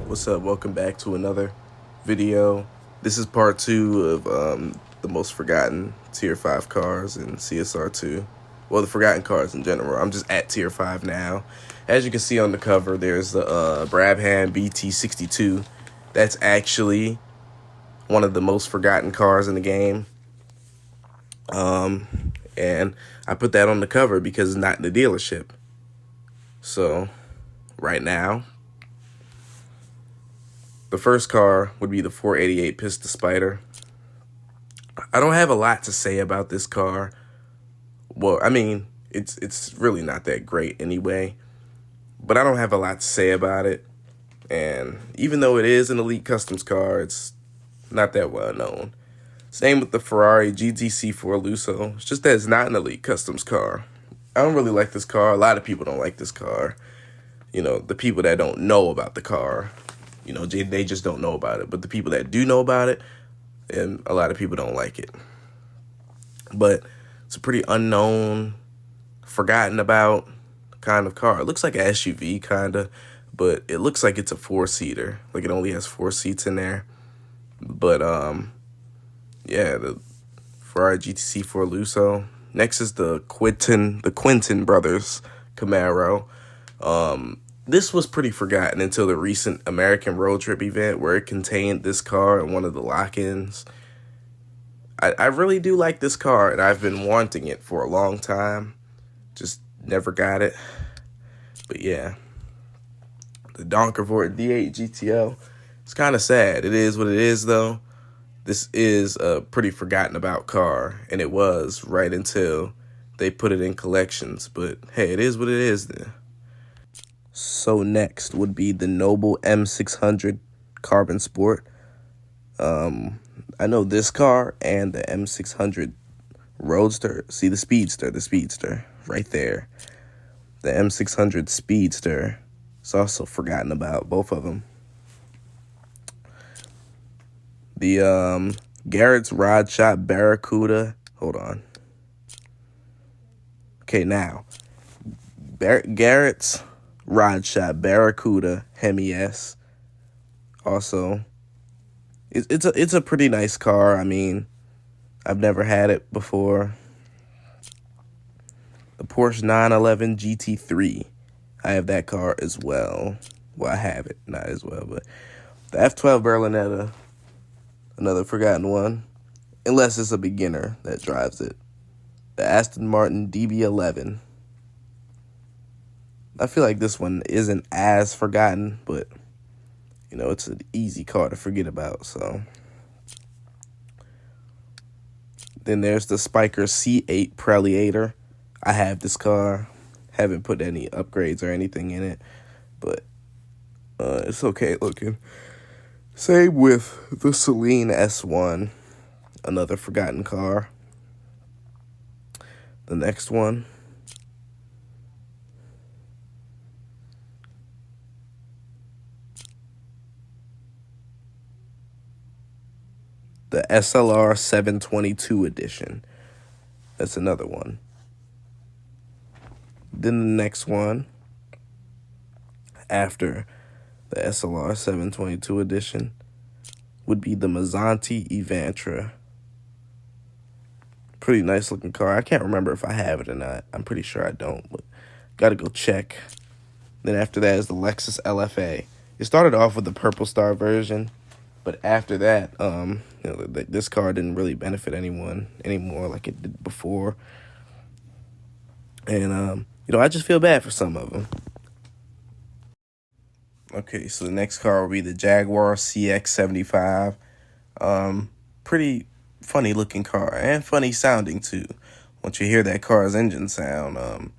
What's up? Welcome back to another video. This is part 2 of the most forgotten tier 5 cars in csr2. Well, the forgotten cars in general. I'm just at tier 5 now. As you can see on the cover, there's the Brabham BT62. That's actually one of the most forgotten cars in the game. And I put that on the cover because it's not in the dealership. So, right now, the first car would be the 488 Pista Spider. I don't have a lot to say about this car. Well, I mean, it's really not that great anyway. But I don't have a lot to say about it. And even though it is an elite customs car, it's not that well known. Same with the Ferrari GTC4 Lusso. It's just that it's not an elite customs car. I don't really like this car. A lot of people don't like this car. You know, the people that don't know about the car, you know, they just don't know about it. But the people that do know about it, and a lot of people don't like it. But it's a pretty unknown, forgotten about kind of car. It looks like an SUV, kind of, but it looks like it's a 4-seater. Like it only has 4 seats in there. But, yeah, the Ferrari GTC4 Lusso. Next is the Quinton brothers Camaro. This was pretty forgotten until the recent American Road Trip event where it contained this car and one of the lock-ins. I really do like this car, and I've been wanting it for a long time. Just never got it. But yeah, the Donkervoort D8 GTO. It's kind of sad. It is what it is, though. This is a pretty forgotten about car, and it was right until they put it in collections. But hey, it is what it is then. So next would be the Noble M600 Carbon Sport. I know this car and the M600 Roadster. See the Speedster right there. The M600 Speedster. It's also forgotten about, both of them. The Garrett's Rod Shop Barracuda. Hold on. Okay, now Garrett's Rod Shop Barracuda Hemi S. Also, it's a pretty nice car. I mean, I've never had it before. The Porsche 911 GT3. I have that car as well. Well, I have it, not as well, but the F12 Berlinetta. Another forgotten one, unless it's a beginner that drives it. The Aston Martin DB11. I feel like this one isn't as forgotten, but, you know, it's an easy car to forget about, so. Then there's the Spiker C8 Preliator. I have this car. Haven't put any upgrades or anything in it, but it's okay looking. Same with the Celine S1, another forgotten car. The next one, the SLR 722 edition. That's another one. Then the next one, after the SLR 722 edition, would be the Mazzanti Evantra. Pretty nice looking car. I can't remember if I have it or not. I'm pretty sure I don't, but gotta go check. Then after that is the Lexus LFA. It started off with the Purple Star version, but after that, you know, this car didn't really benefit anyone anymore like it did before. And you know, I just feel bad for some of them. Okay, so the next car will be the Jaguar CX-75. Pretty funny looking car and funny sounding too. Once you hear that car's engine sound,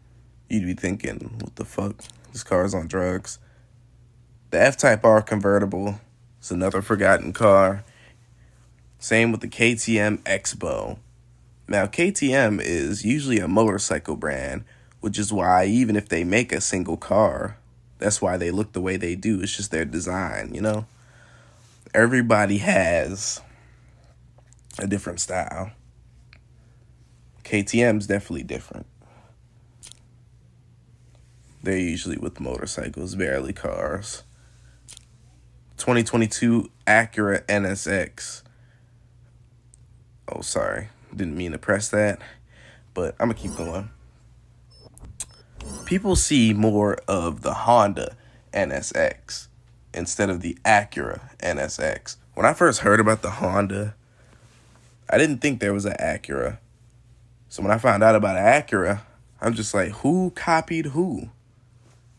you'd be thinking, what the fuck? This car's on drugs. The F-Type R convertible is another forgotten car. Same with the KTM Expo. Now, KTM is usually a motorcycle brand, which is why even if they make a single car, that's why they look the way they do. It's just their design, you know? Everybody has a different style. KTM's definitely different. They're usually with motorcycles, barely cars. 2022 Acura NSX. Oh, sorry. Didn't mean to press that, but I'm going to keep going. People see more of the Honda NSX instead of the Acura NSX. When I first heard about the Honda, I didn't think there was an Acura. So when I found out about an Acura, I'm just like, who copied who?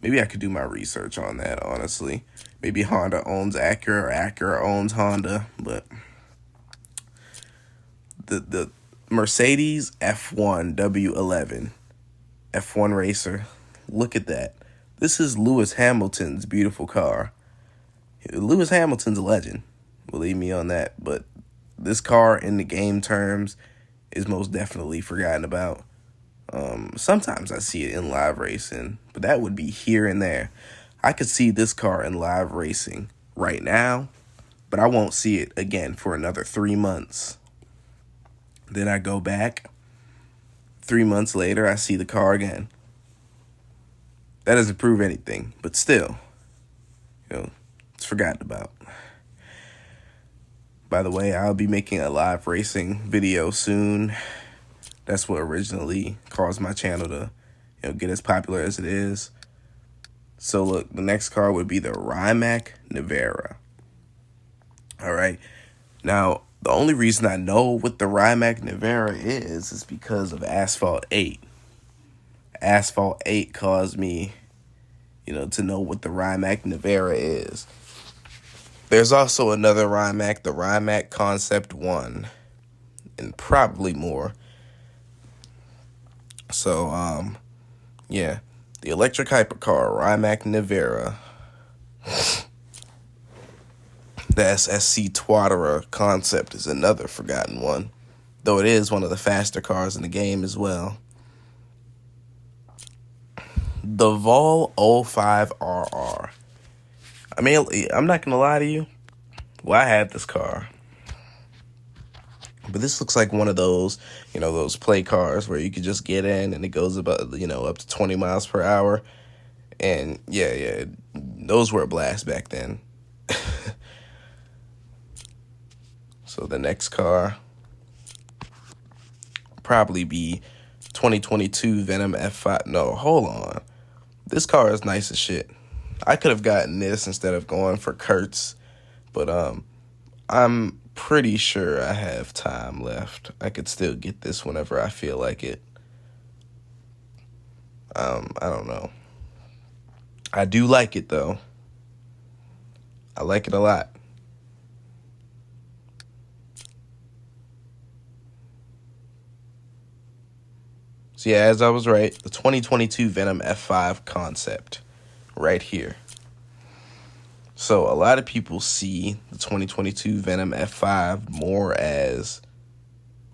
Maybe I could do my research on that, honestly. Maybe Honda owns Acura or Acura owns Honda, but the Mercedes F1 W11 F1 racer, look at that. This is Lewis Hamilton's beautiful car. Lewis Hamilton's a legend, believe me on that, but this car in the game terms is most definitely forgotten about. Sometimes I see it in live racing, but that would be here and there. I could see this car in live racing right now, but I won't see it again for another 3 months. Then I go back. 3 months later, I see the car again. That doesn't prove anything, but still, it's forgotten about. By the way, I'll be making a live racing video soon. That's what originally caused my channel to, get as popular as it is. So look, the next car would be the Rimac Nevera. All right. Now, the only reason I know what the Rimac Nevera is because of Asphalt 8. Asphalt 8 caused me, to know what the Rimac Nevera is. There's also another Rimac, the Rimac Concept 1, and probably more. So, yeah, the electric hypercar, Rimac Nevera. The csr2 concept is another forgotten one, though it is one of the faster cars in the game as well. The Vol 05RR. I mean, I'm not going to lie to you. Well, I had this car. But this looks like one of those, those play cars where you could just get in and it goes about, up to 20 miles per hour. And yeah, those were a blast back then. So the next car will probably be 2022 Venom F5. No, hold on. This car is nice as shit. I could have gotten this instead of going for Kurtz, but I'm pretty sure I have time left. I could still get this whenever I feel like it. I don't know. I do like it though. I like it a lot. So yeah, as I was right, the 2022 Venom F5 concept right here. So a lot of people see the 2022 Venom F5 more as,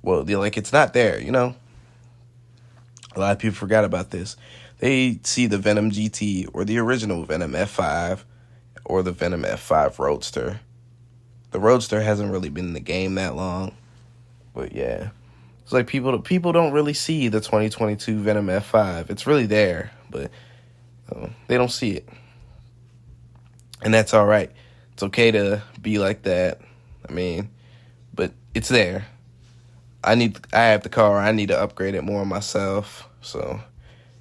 well, they're like, it's not there, A lot of people forgot about this. They see the Venom GT or the original Venom F5 or the Venom F5 Roadster. The Roadster hasn't really been in the game that long, but yeah. It's like people don't really see the 2022 Venom F5. It's really there, but they don't see it. And that's all right. It's okay to be like that. I mean, but it's there. I have the car. I need to upgrade it more myself. So,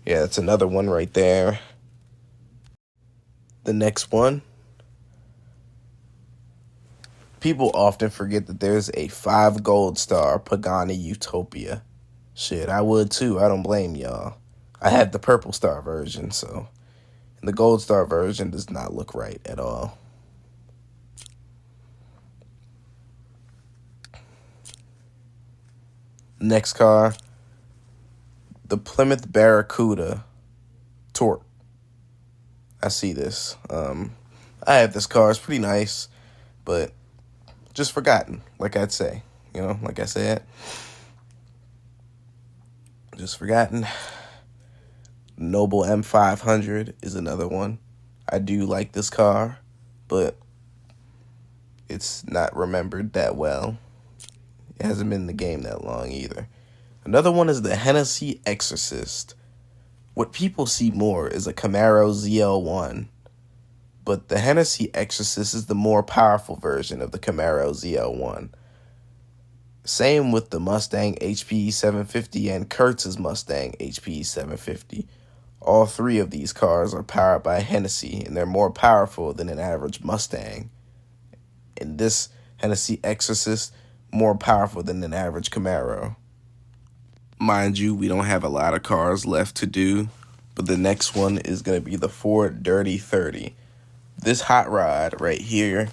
yeah, that's another one right there. The next one. People often forget that there's a 5 gold star Pagani Utopia. Shit, I would too. I don't blame y'all. I had the purple star version, so. And the gold star version does not look right at all. Next car, the Plymouth Barracuda Torque. I see this. I have this car. It's pretty nice, but just forgotten, like I'd say. Like I said, just forgotten. Noble M500 is another one. I do like this car, but it's not remembered that well. It hasn't been in the game that long either. Another one is the Hennessy Exorcist. What people see more is a Camaro ZL1. but the Hennessy Exorcist is the more powerful version of the Camaro ZL1. Same with the Mustang HPE 750 and Kurtz's Mustang HPE 750. All three of these cars are powered by Hennessy, and they're more powerful than an average Mustang. And this Hennessy Exorcist, more powerful than an average Camaro. Mind you, we don't have a lot of cars left to do, but the next one is going to be the Ford Dirty 30. This hot rod right here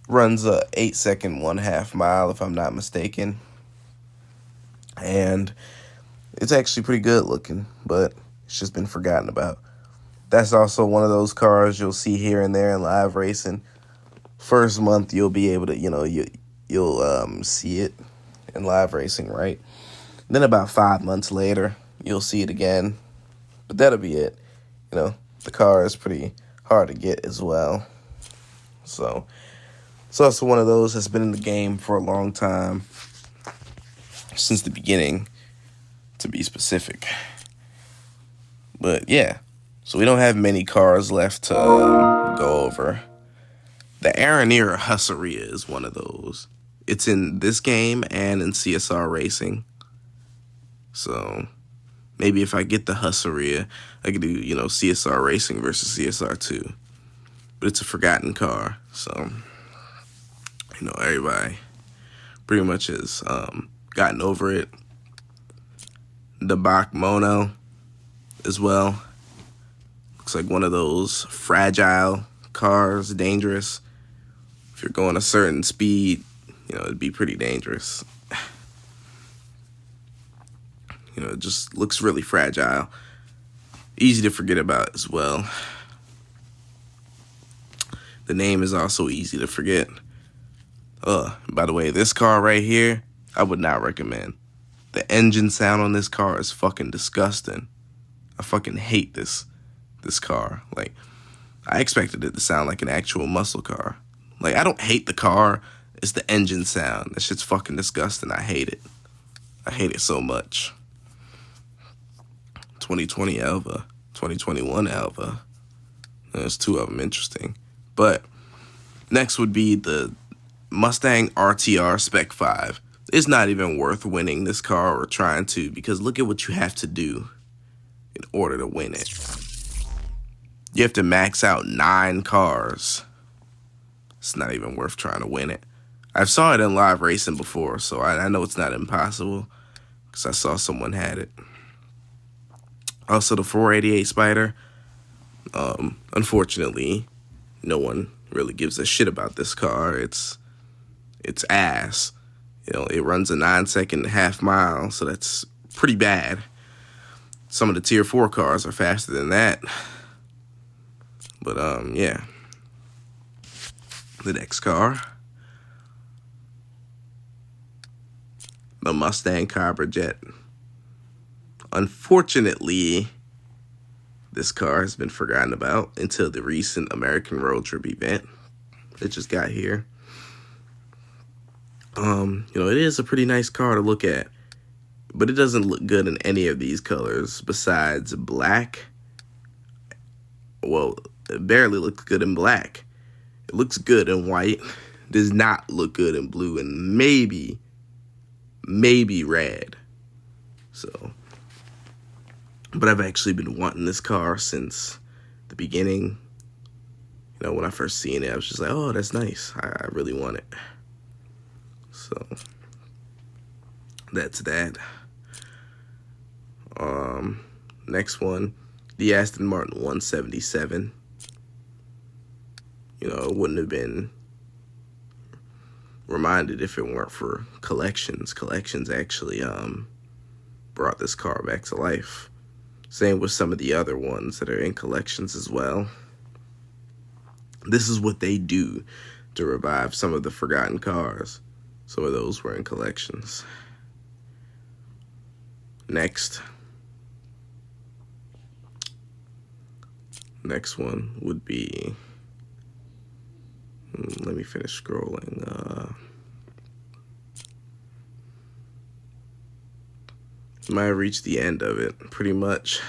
runs a 8-second 1/2 mile, if I'm not mistaken. And it's actually pretty good looking, but it's just been forgotten about. That's also one of those cars you'll see here and there in live racing. First month you'll be able to, you'll see it in live racing, right? Then about 5 months later, you'll see it again. But that'll be it. The car is pretty hard to get as well. So it's also one of those that's been in the game for a long time, since the beginning, to be specific. But yeah, so we don't have many cars left to go over. The Aranera Hussaria is one of those. It's in this game and in CSR Racing. So maybe if I get the Hussaria, I could do, CSR Racing versus CSR2. But it's a forgotten car, so everybody pretty much has gotten over it. The Bach Mono as well. Looks like one of those fragile cars, dangerous. If you're going a certain speed, it'd be pretty dangerous. It just looks really fragile. Easy to forget about as well. The name is also easy to forget. By the way, this car right here, I would not recommend. The engine sound on this car is fucking disgusting. I fucking hate this car. Like, I expected it to sound like an actual muscle car. Like, I don't hate the car. It's the engine sound. That shit's fucking disgusting. I hate it. I hate it so much. 2020 Elva, 2021 Elva. There's two of them interesting. But next would be the Mustang RTR Spec 5. It's not even worth winning this car or trying to, because look at what you have to do in order to win it. You have to max out 9 cars. It's not even worth trying to win it. I've saw it in live racing before, so I know it's not impossible, because I saw someone had it. Also, the 488 Spider. Unfortunately, no one really gives a shit about this car. It's ass. It runs a 9-second 1/2 mile, so that's pretty bad. Some of the tier 4 cars are faster than that. But yeah. The next car, the Mustang Cobra Jet. Unfortunately, this car has been forgotten about until the recent American Road Trip event that just got here. It is a pretty nice car to look at, but it doesn't look good in any of these colors besides black. Well, it barely looks good in black. It looks good in white. Does not look good in blue, and maybe red. So, but I've actually been wanting this car since the beginning. When I first seen it, I was just like, oh, that's nice. I really want it. So that's that. Next one, the Aston Martin 177. It wouldn't have been reminded if it weren't for collections. Collections actually brought this car back to life. Same with some of the other ones that are in collections as well. This is what they do to revive some of the forgotten cars. Some of those were in collections. Next one would be, let me finish scrolling. Might have reached the end of it, pretty much.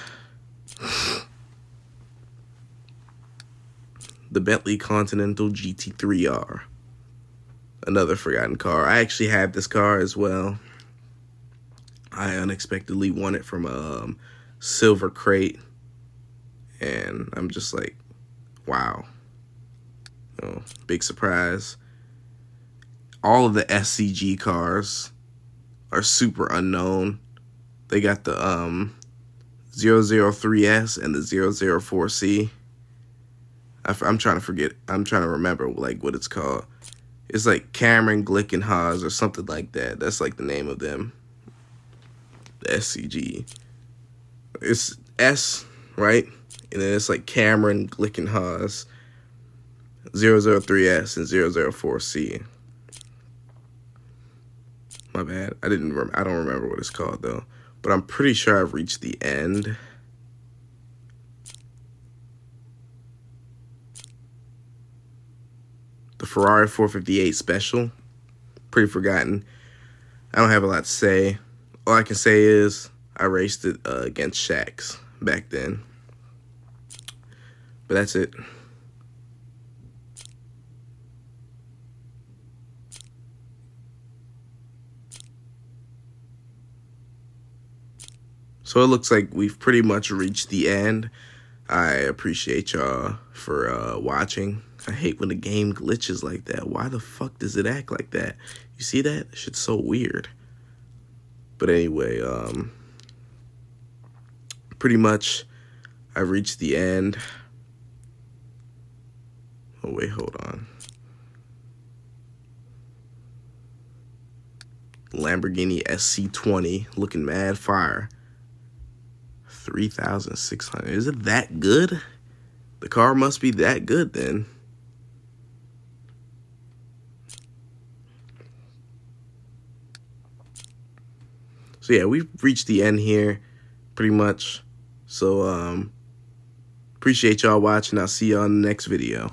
The the Bentley Continental GT3R. Another forgotten car. I actually have this car as well. I unexpectedly won it from a silver crate. And I'm just like, wow. Big surprise. All of the SCG cars are super unknown. They got the 003S and the 004C. I'm trying to remember like what it's called. It's like Cameron Glickenhaus or something like that. That's like the name of them. The SCG. It's S, right? And then it's like Cameron Glickenhaus, 003S and 004C. My bad. I don't remember what it's called though. But I'm pretty sure I've reached the end. The Ferrari 458 Special. Pretty forgotten. I don't have a lot to say. All I can say is I raced it against Shaq's back then. But that's it. So it looks like we've pretty much reached the end. I appreciate y'all for watching. I hate when the game glitches like that. Why the fuck does it act like that? You see that? Shit's so weird. But anyway, pretty much I reached the end. Oh wait, hold on. Lamborghini SC20 looking mad fire. 3,600. Is it that good? The car must be that good then. So yeah, we've reached the end here, pretty much. So appreciate y'all watching. I'll see y'all in the next video.